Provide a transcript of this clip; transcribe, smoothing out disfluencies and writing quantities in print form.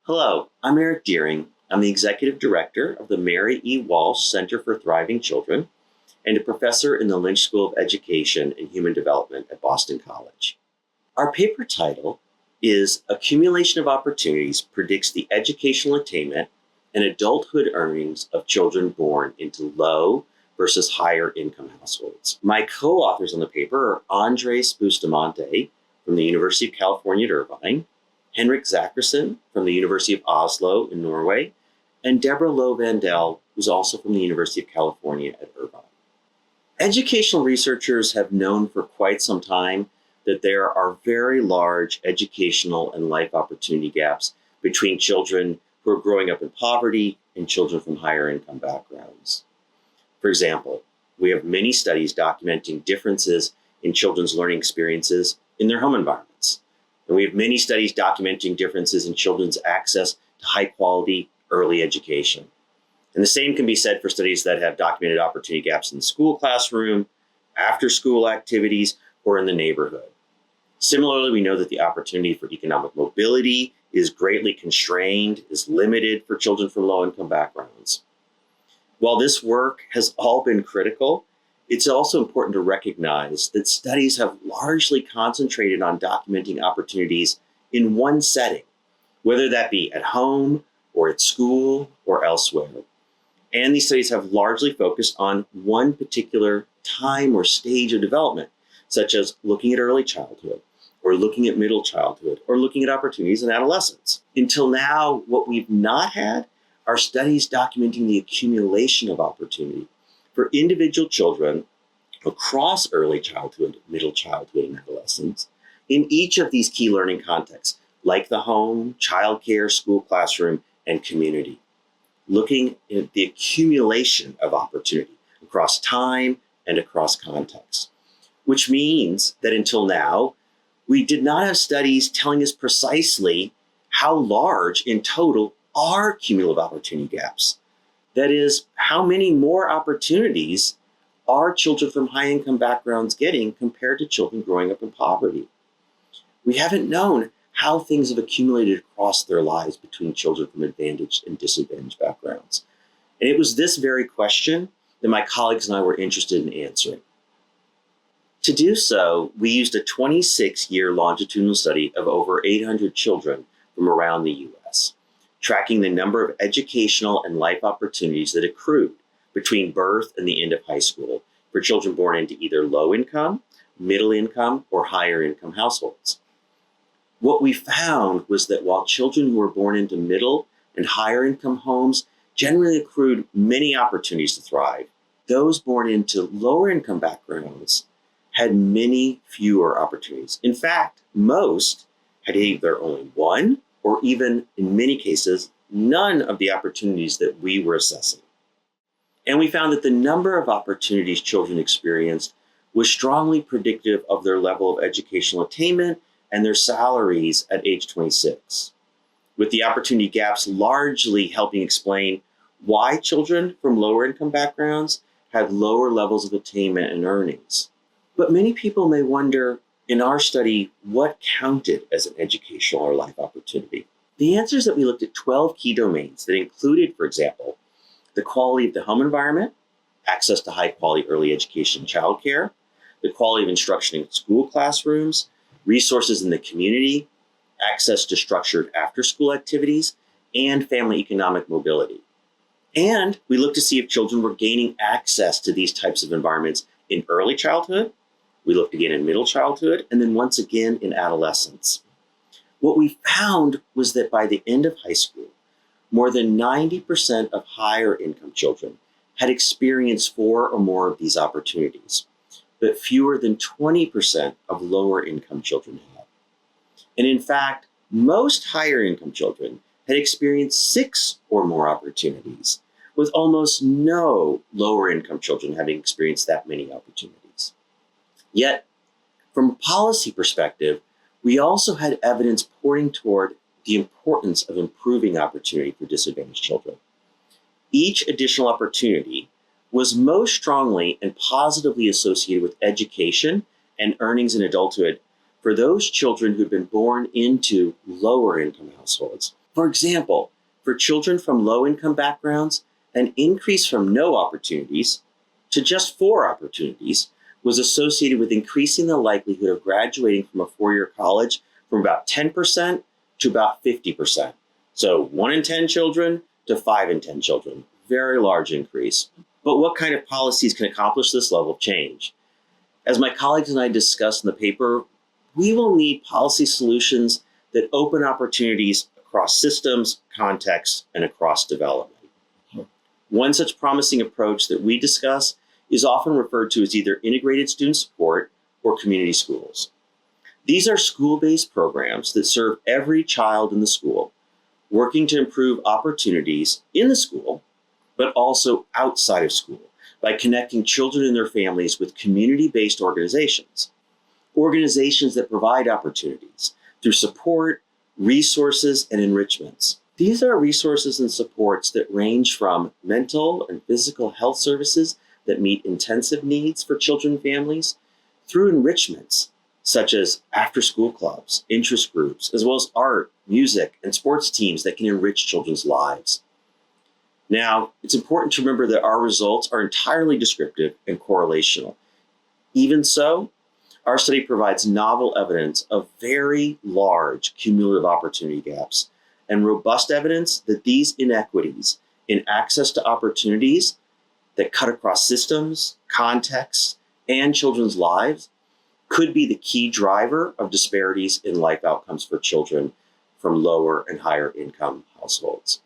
Hello, I'm Eric Deering. I'm the Executive Director of the Mary E. Walsh Center for Thriving Children and a professor in the Lynch School of Education and Human Development at Boston College. Our paper title is Accumulation of Opportunities Predicts the Educational Attainment and Adulthood Earnings of Children Born into Low versus Higher Income Households. My co-authors on the paper are Andres Bustamante from the University of California at Irvine, Henrik Zachrisson from the University of Oslo in Norway, and Deborah Lowe Vandell, who's also from the University of California at Irvine. Educational researchers have known for quite some time that there are very large educational and life opportunity gaps between children who are growing up in poverty and children from higher income backgrounds. For example, we have many studies documenting differences in children's learning experiences in their home environments. And we have many studies documenting differences in children's access to high quality early education. And the same can be said for studies that have documented opportunity gaps in the school classroom, after school activities, or in the neighborhood. Similarly, we know that the opportunity for economic mobility is greatly constrained, is limited for children from low income backgrounds. While this work has all been critical, it's also important to recognize that studies have largely concentrated on documenting opportunities in one setting, whether that be at home or at school or elsewhere. And these studies have largely focused on one particular time or stage of development, such as looking at early childhood, or looking at middle childhood, or looking at opportunities in adolescence. Until now, what we've not had are studies documenting the accumulation of opportunity for individual children across early childhood, middle childhood, and adolescence in each of these key learning contexts, like the home, childcare, school classroom, and community. Looking at the accumulation of opportunity across time and across contexts, which means that until now, we did not have studies telling us precisely how large in total are cumulative opportunity gaps. That is, how many more opportunities are children from high income backgrounds getting compared to children growing up in poverty? We haven't known how things have accumulated across their lives between children from advantaged and disadvantaged backgrounds. And it was this very question that my colleagues and I were interested in answering. To do so, we used a 26-year longitudinal study of over 800 children from around the US, tracking the number of educational and life opportunities that accrued between birth and the end of high school for children born into either low income, middle income, or higher income households. What we found was that while children who were born into middle and higher income homes generally accrued many opportunities to thrive, those born into lower income backgrounds had many fewer opportunities. In fact, most had either only one or even, in many cases, none of the opportunities that we were assessing. And we found that the number of opportunities children experienced was strongly predictive of their level of educational attainment and their salaries at age 26, with the opportunity gaps largely helping explain why children from lower income backgrounds had lower levels of attainment and earnings. But many people may wonder, in our study, what counted as an educational or life opportunity? The answer is that we looked at 12 key domains that included, for example, the quality of the home environment, access to high quality early education and childcare, the quality of instruction in school classrooms, resources in the community, access to structured after-school activities, and family economic mobility. And we looked to see if children were gaining access to these types of environments in early childhood. We looked again in middle childhood, and then once again in adolescence. What we found was that by the end of high school, more than 90% of higher income children had experienced 4 or more of these opportunities, but fewer than 20% of lower income children had. And in fact, most higher income children had experienced 6 or more opportunities, with almost no lower income children having experienced that many opportunities. Yet, from a policy perspective, we also had evidence pointing toward the importance of improving opportunity for disadvantaged children. Each additional opportunity was most strongly and positively associated with education and earnings in adulthood for those children who've been born into lower income households. For example, for children from low-income backgrounds, an increase from no opportunities to just 4 opportunities was associated with increasing the likelihood of graduating from a 4-year college from about 10% to about 50%. So 1 in 10 children to 5 in 10 children. Very large increase. But what kind of policies can accomplish this level of change? As my colleagues and I discussed in the paper, we will need policy solutions that open opportunities across systems, contexts, and across development. One such promising approach that we discuss is often referred to as either integrated student support or community schools. These are school-based programs that serve every child in the school, working to improve opportunities in the school, but also outside of school by connecting children and their families with community-based organizations that provide opportunities through support, resources, and enrichments. These are resources and supports that range from mental and physical health services that meet intensive needs for children and families, through enrichments such as after-school clubs, interest groups, as well as art, music, and sports teams that can enrich children's lives. Now, it's important to remember that our results are entirely descriptive and correlational. Even so, our study provides novel evidence of very large cumulative opportunity gaps and robust evidence that these inequities in access to opportunities that cut across systems, contexts, and children's lives could be the key driver of disparities in life outcomes for children from lower and higher income households.